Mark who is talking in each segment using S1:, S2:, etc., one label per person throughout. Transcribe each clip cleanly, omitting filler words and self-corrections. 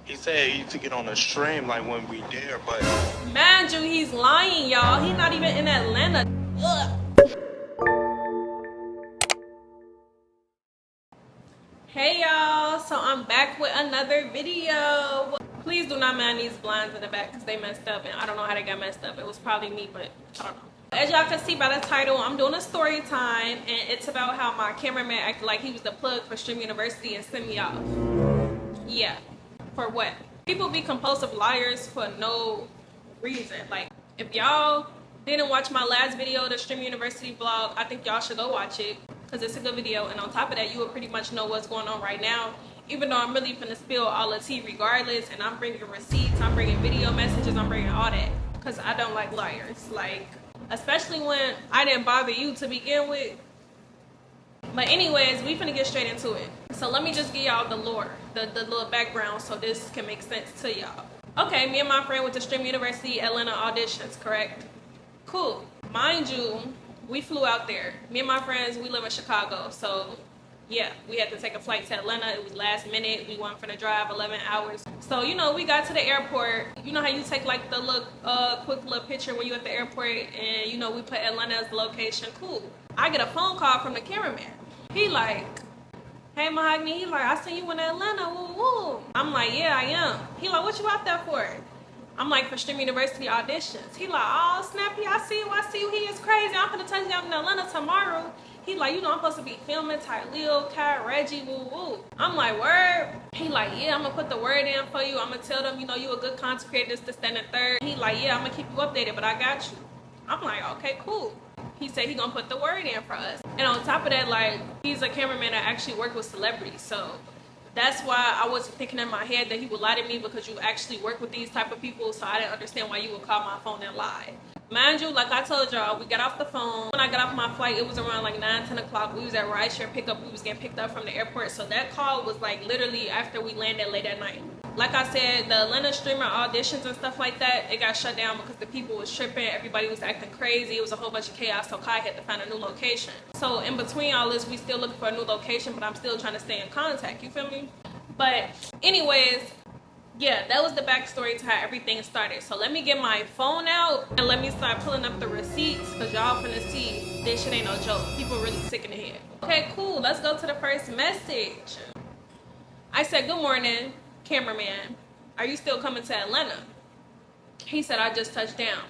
S1: He said he took it on a stream like when we there, but
S2: mind you, he's lying, y'all. He's not even in Atlanta. Ugh. Hey y'all, so I'm back with another video. Please do not mind these blinds in the back because they messed up and I don't know how they got messed up. It was probably me, but I don't know. As y'all can see by the title, I'm doing a story time and it's about how my cameraman acted like he was the plug for Stream University and sent me off. Yeah, for what? People be compulsive liars for no reason. Like, if y'all didn't watch my last video, the Stream University vlog, I think y'all should go watch it because it's a good video. And on top of that, you will pretty much know what's going on right now, even though I'm really finna spill all the tea regardless. And I'm bringing receipts, I'm bringing video messages, I'm bringing all that because I don't like liars. Like, especially when I didn't bother you to begin with. But anyways, we finna get straight into it. So let me just give y'all the lore, the little background so this can make sense to y'all. Okay, me and my friend went to Stream University Atlanta auditions, correct? Cool. Mind you, we flew out there. Me and my friends, we live in Chicago. So yeah, we had to take a flight to Atlanta. It was last minute. We went for the drive 11 hours. So, you know, we got to the airport. You know how you take like the look, quick little picture when you at the airport and, you know, we put Atlanta as the location. Cool. I get a phone call from the cameraman. He like, hey Mahogany, he like, I seen you in Atlanta, woo woo. I'm like, yeah, I am. He like, what you out there for? I'm like, for Stream University auditions. He like, oh, Snappy, I see you, he is crazy. I'm gonna touch down in Atlanta tomorrow. He like, you know, I'm supposed to be filming Tyleo, Kai, Reggie, woo woo. I'm like, word? He like, yeah, I'm gonna put the word in for you. I'm gonna tell them, you know, you a good content creator, this, this, and the third. He like, yeah, I'm gonna keep you updated, but I got you. I'm like, okay, cool. He said he gonna put the word in for us. And on top of that, like, he's a cameraman that actually worked with celebrities. So that's why I wasn't thinking in my head that he would lie to me, because you actually work with these type of people. So I didn't understand why you would call my phone and lie. Mind you, like I told y'all, we got off the phone. When I got off my flight, it was around like 9, 10 o'clock. We was at rideshare pickup. We was getting picked up from the airport. So that call was like literally after we landed late at night. Like I said, the Atlanta streamer auditions and stuff like that, it got shut down because the people was tripping. Everybody was acting crazy. It was a whole bunch of chaos. So Kai had to find a new location. So in between all this, we still looking for a new location, but I'm still trying to stay in contact. You feel me? But anyways, yeah, that was the backstory to how everything started. So let me get my phone out and let me start pulling up the receipts, because y'all finna see this shit ain't no joke. People really sick in the head. Okay, cool. Let's go to the first message. I said, good morning, cameraman. Are you still coming to Atlanta? He said, I just touched down.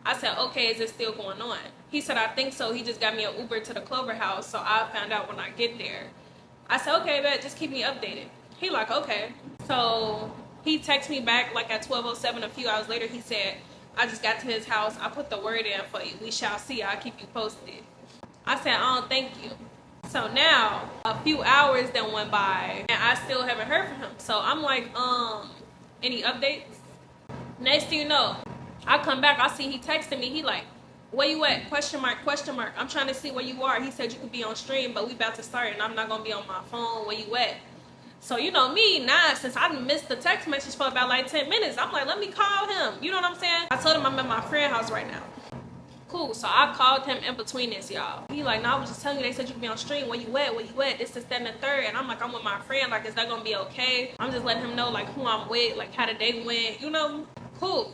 S2: I said, okay, is it still going on? He said, I think so. He just got me an Uber to the Clover House, so I'll find out when I get there. I said, okay, bet, just keep me updated. He like, okay. So he texted me back like at 12:07. A few hours later, he said, I just got to his house. I put the word in for you. We shall see. I'll keep you posted. I said, oh, thank you. So now a few hours then went by and I still haven't heard from him. So I'm like, any updates? Next thing you know, I come back, I see he texted me. He like, where you at? Question mark, question mark. I'm trying to see where you are. He said you could be on stream, but we about to start and I'm not gonna be on my phone. Where you at? So you know me, since I missed the text message for about like 10 minutes, I'm like, let me call him. You know what I'm saying? I told him I'm at my friend's house right now. Cool, so I called him in between this, y'all. He like, no, I was just telling you, they said you could be on stream. Where you at? Where you at? This, that, and the third. And I'm like, I'm with my friend. Like, is that gonna be okay? I'm just letting him know like who I'm with, like how the day went, you know? Cool.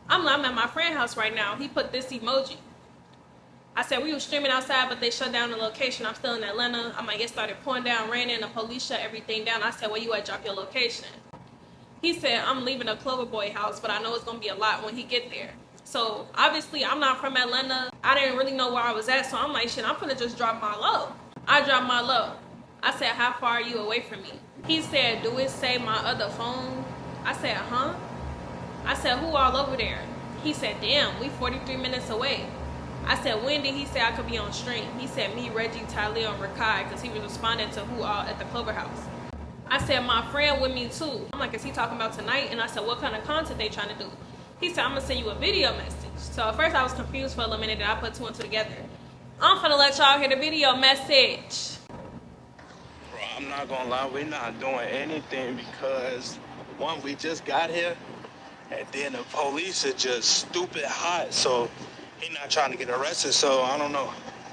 S2: I'm at my friend's house right now. He put this emoji. I said, we were streaming outside, but they shut down the location. I'm still in Atlanta. I might get started pouring down, raining, the police shut everything down. I said, where you at? Drop your location. He said, I'm leaving the Clover Boy house, but I know it's gonna be a lot when he get there. So obviously I'm not from Atlanta. I didn't really know where I was at. So I'm like, shit, I'm gonna just drop my low. I dropped my low. I said, how far are you away from me? He said, do it say my other phone? I said, huh? I said, who all over there? He said, damn, we 43 minutes away. I said, when did he say I could be on stream? He said, me, Reggie, Tyleo, and Rakai, because he was responding to who all at the Clover House. I said, my friend with me too. I'm like, is he talking about tonight? And I said, what kind of content they trying to do? He said, I'm gonna send you a video message. So at first I was confused for a little minute, and I put two and two together. I'm finna let y'all hear the video message.
S1: bro, I'm not gonna lie, we're not doing anything because one, we just got here, and then the police are just stupid hot, so he not trying to get arrested. So I don't know.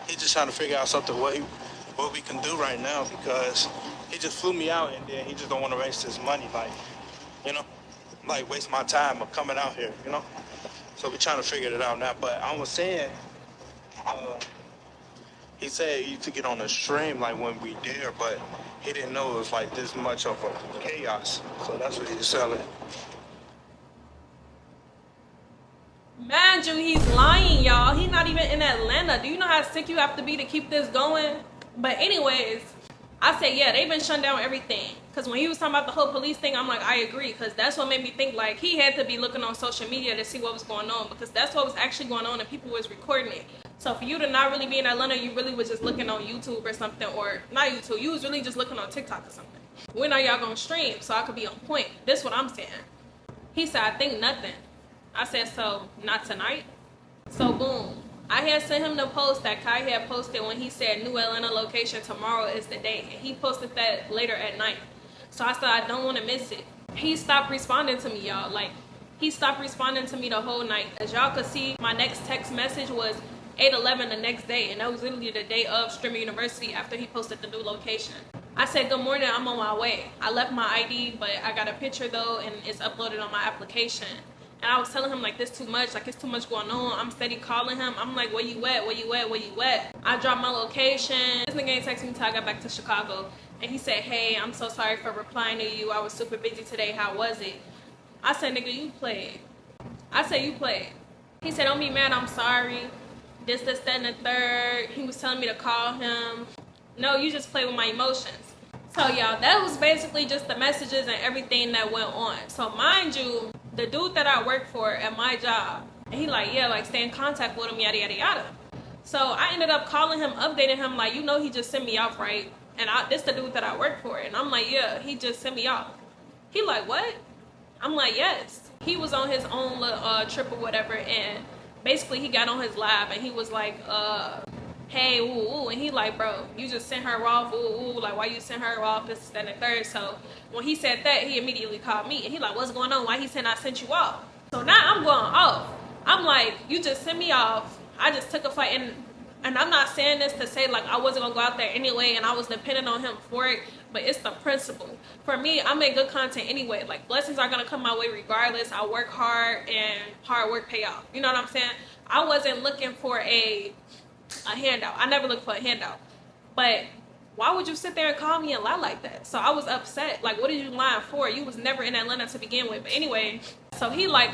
S1: He just trying to figure out something what we can do right now, because he just flew me out and then he just don't want to waste his money. Like, you know? Like, waste my time of coming out here, you know? So we're trying to figure it out now. But I was saying, uh, he said he took it on the stream, like, when we there, but he didn't know it was, like, this much of a chaos. So that's what he's selling.
S2: Mind you, he's lying, y'all. He's not even in Atlanta. Do you know how sick you have to be to keep this going? But anyways, I said, yeah, they've been shutting down everything. Because when he was talking about the whole police thing, I'm like, I agree. Because that's what made me think, like, he had to be looking on social media to see what was going on. Because that's what was actually going on and people was recording it. So for you to not really be in Atlanta, you really was just looking on YouTube or something. Or not YouTube. You was really just looking on TikTok or something. When are y'all going to stream so I could be on point? This is what I'm saying. He said, I think nothing. I said, so not tonight? So boom. I had sent him the post that Kai had posted when he said new Atlanta location, tomorrow is the day. And he posted that later at night. So I said, I don't want to miss it. He stopped responding to me, y'all. Like, he stopped responding to me the whole night. As y'all could see, my next text message was 8/11 the next day. And that was literally the day of Streamer University after he posted the new location. I said, good morning, I'm on my way. I left my ID, but I got a picture though, and it's uploaded on my application. And I was telling him, like, this too much. Like, it's too much going on. I'm steady calling him. I'm like, where you at? Where you at? Where you at? I dropped my location. This nigga ain't texted me until I got back to Chicago. And he said, hey, I'm so sorry for replying to you. I was super busy today. How was it? I said, nigga, you played. I said, you played. He said, don't be mad. I'm sorry. This, that, and the third. He was telling me to call him. No, you just play with my emotions. So, y'all, that was basically just the messages and everything that went on. So, mind you, the dude that I work for at my job, and he like, yeah, like, stay in contact with him, yada, yada, yada. So, I ended up calling him, updating him, like, you know he just sent me off, right? And this the dude that I work for. And I'm like, yeah, he just sent me off. He like, what? I'm like, yes. He was on his own little trip or whatever, and basically he got on his live, and he was like, hey, ooh, ooh, and he like, bro, you just sent her off, ooh, ooh, like, why you sent her off, this, that, and the third. So when he said that, he immediately called me, and he like, what's going on? Why he said I sent you off? So now I'm going off. I'm like, you just sent me off. I just took a flight, and I'm not saying this to say, like, I wasn't gonna go out there anyway, and I was dependent on him for it, but it's the principle. For me, I make good content anyway. Like, blessings are gonna come my way regardless. I work hard, and hard work pay off. You know what I'm saying? I wasn't looking for a handout. I never look for a handout. But why would you sit there and call me and lie like that? So I was upset. Like, what did you lying for? You was never in Atlanta to begin with. But anyway, so he like,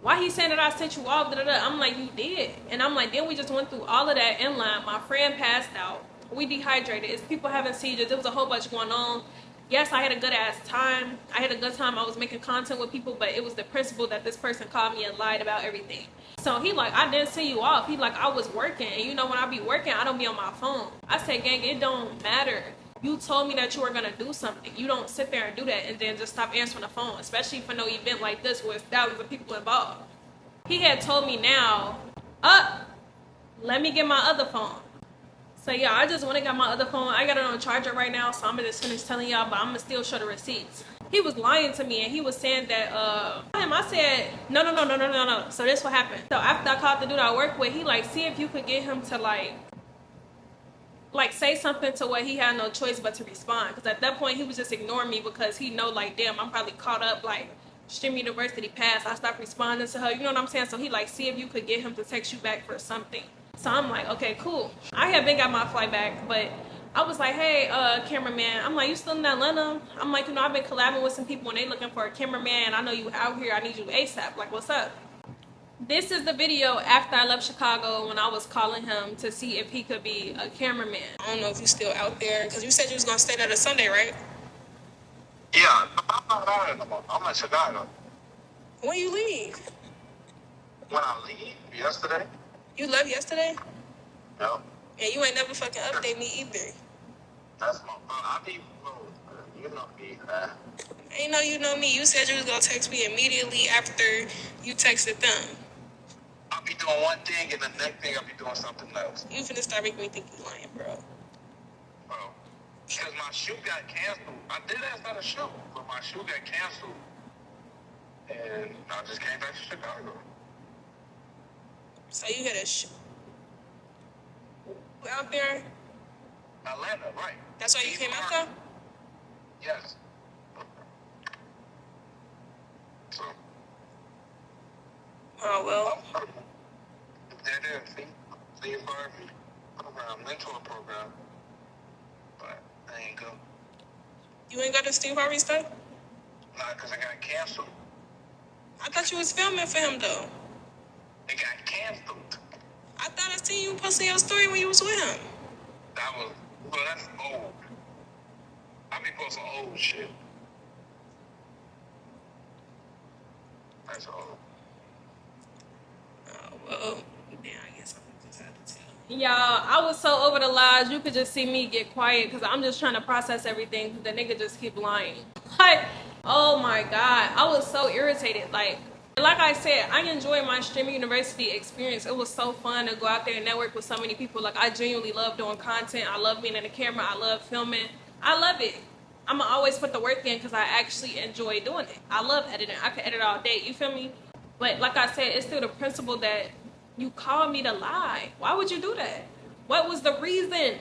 S2: why he saying that I sent you off? Da, da, da. I'm like, you did. And I'm like, then we just went through all of that in line. My friend passed out. We dehydrated. It's people having seizures. There was a whole bunch going on. Yes, I had a good ass time. I had a good time. I was making content with people, but it was the principle that this person called me and lied about everything. So he like, I didn't send you off. He like, I was working. And you know, when I be working, I don't be on my phone. I said, gang, it don't matter. You told me that you were going to do something. You don't sit there and do that and then just stop answering the phone, especially for no event like this where there's thousands of people involved. He had told me now, let me get my other phone. So yeah, I just went and got my other phone. I got it on charger right now, so I'm gonna just finish telling y'all, but I'm gonna still show the receipts. He was lying to me, and he was saying that I said no. So this what happened. So after I called the dude I work with, he like, see if you could get him to like say something to where he had no choice but to respond. Because at that point he was just ignoring me because he know like, damn, I'm probably caught up, like Stream University passed. I stopped responding to her. You know what I'm saying? So he like, see if you could get him to text you back for something. So I'm like, okay, cool. I haven't got my flight back, but I was like, hey, cameraman. I'm like, you still in Atlanta? I'm like, you know, I've been collabing with some people and they looking for a cameraman. I know you out here. I need you ASAP. Like, what's up? This is the video after I left Chicago when I was calling him to see if he could be a cameraman. I don't know if you're still out there because you said you was going to stay there this Sunday, right?
S1: Yeah, I'm not out anymore. I'm in Chicago.
S2: When you leave?
S1: When I leave? Yesterday.
S2: You left yesterday?
S1: No.
S2: Yeah, you ain't never fucking update me either.
S1: That's my phone. I be, you know me, man.
S2: Ain't no you know me. You said you was gonna text me immediately after you texted them.
S1: I'll be doing one thing and the next thing I'll be doing something else.
S2: You finna start making me think you lying, bro.
S1: Bro. Because my shoot got canceled. I did ask for a shoot, but my shoot got canceled. And I just came back to Chicago.
S2: So you had a shoot out there?
S1: Atlanta, right.
S2: That's why you came out there?
S1: Yes. tour program, but I ain't go.
S2: You ain't got the Steve Harvey stuff?
S1: Nah, cause I got canceled.
S2: I thought you was filming for him though.
S1: It got canceled.
S2: I thought I seen you posting your story when you was with him.
S1: That was, well, that's old. I be posting old shit. That's old.
S2: Oh, well, yeah, I guess I just had to tell. Y'all, I was so over the lies. You could just see me get quiet because I'm just trying to process everything. The nigga just keep lying. Like, oh my God. I was so irritated. Like I said, I enjoyed my streaming university experience. It was so fun to go out there and network with so many people. Like, I genuinely love doing content. I love being in the camera. I love filming. I love it. I'm going to always put the work in because I actually enjoy doing it. I love editing. I can edit all day. You feel me? But like I said, it's still the principle that you called me to lie. Why would you do that? What was the reason?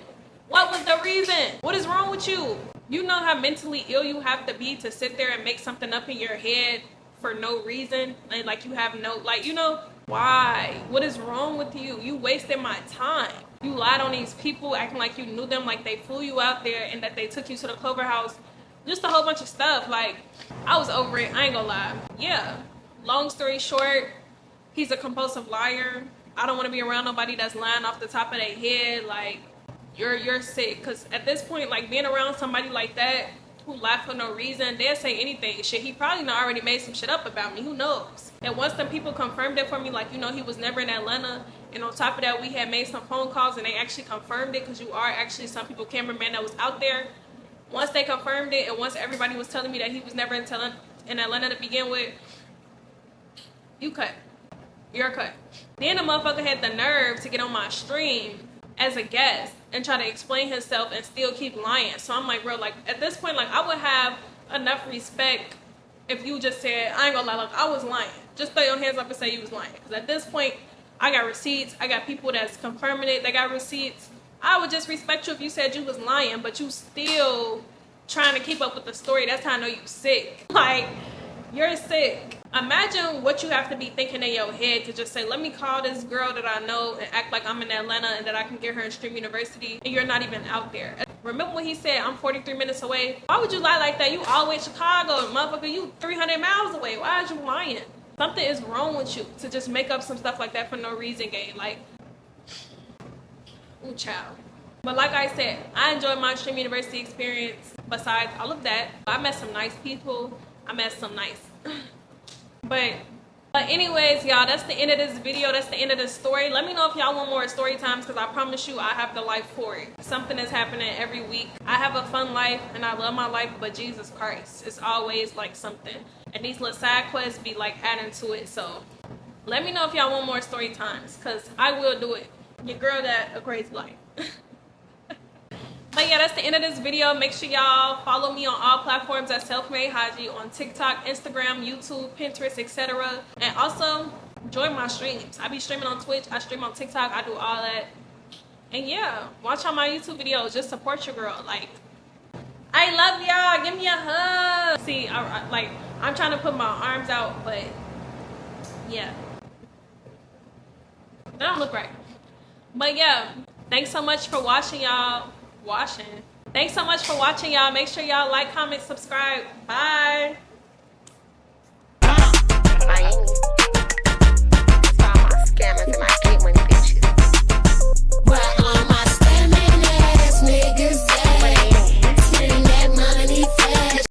S2: What was the reason? What is wrong with you? You know how mentally ill you have to be to sit there and make something up in your head for no reason? And like you have no, like, you know, why? What is wrong with you? You wasted my time. You lied on these people acting like you knew them, like they flew you out there and that they took you to the Clover House. Just a whole bunch of stuff. Like, I was over it. I ain't gonna lie. Yeah. Long story short, he's a compulsive liar. I don't want to be around nobody that's lying off the top of their head. Like, you're sick. Because at this point, like, being around somebody like that who lie for no reason, they'll say anything. Shit, he probably done already made some shit up about me. Who knows? And once the people confirmed it for me, like, you know, he was never in Atlanta. And on top of that, we had made some phone calls and they actually confirmed it because you are actually some people, cameraman that was out there. Once they confirmed it and once everybody was telling me that he was never in Atlanta to begin with, you cut. You're cut. Then the motherfucker had the nerve to get on my stream as a guest and try to explain himself and still keep lying. So I'm like, bro, like, at this point, like, I would have enough respect if you just said, I ain't gonna lie, like, I was lying. Just throw your hands up and say you was lying. Because at this point, I got receipts. I got people that's confirming it. They got receipts. I would just respect you if you said you was lying, but you still trying to keep up with the story. That's how I know you sick. Like, you're sick. Imagine what you have to be thinking in your head to just say, let me call this girl that I know and act like I'm in Atlanta and that I can get her in Stream University, and you're not even out there. Remember when he said, I'm 43 minutes away? Why would you lie like that? You all the way in Chicago, motherfucker, you 300 miles away. Why are you lying? Something is wrong with you to just make up some stuff like that for no reason, gang. Like, ooh, child. But like I said, I enjoyed my Stream University experience. Besides all of that, I met some nice people. I met some nice... But anyways, y'all, that's the end of this video. That's the end of this story. Let me know if y'all want more story times because I promise you I have the life for it. Something is happening every week. I have a fun life and I love my life, but Jesus Christ, it's always like something. And these little side quests be like adding to it. So let me know if y'all want more story times because I will do it. Your girl got a crazy life. But yeah, that's the end of this video. Make sure y'all follow me on all platforms at SelfMadeHagi on TikTok, Instagram, YouTube, Pinterest, etc. And also, join my streams. I be streaming on Twitch. I stream on TikTok. I do all that. And yeah, watch all my YouTube videos. Just support your girl. Like, I love y'all. Give me a hug. See, I'm trying to put my arms out, but yeah. That don't look right. But yeah, thanks so much for watching, y'all. Thanks so much for watching, y'all. Make sure y'all like, comment, subscribe. Bye.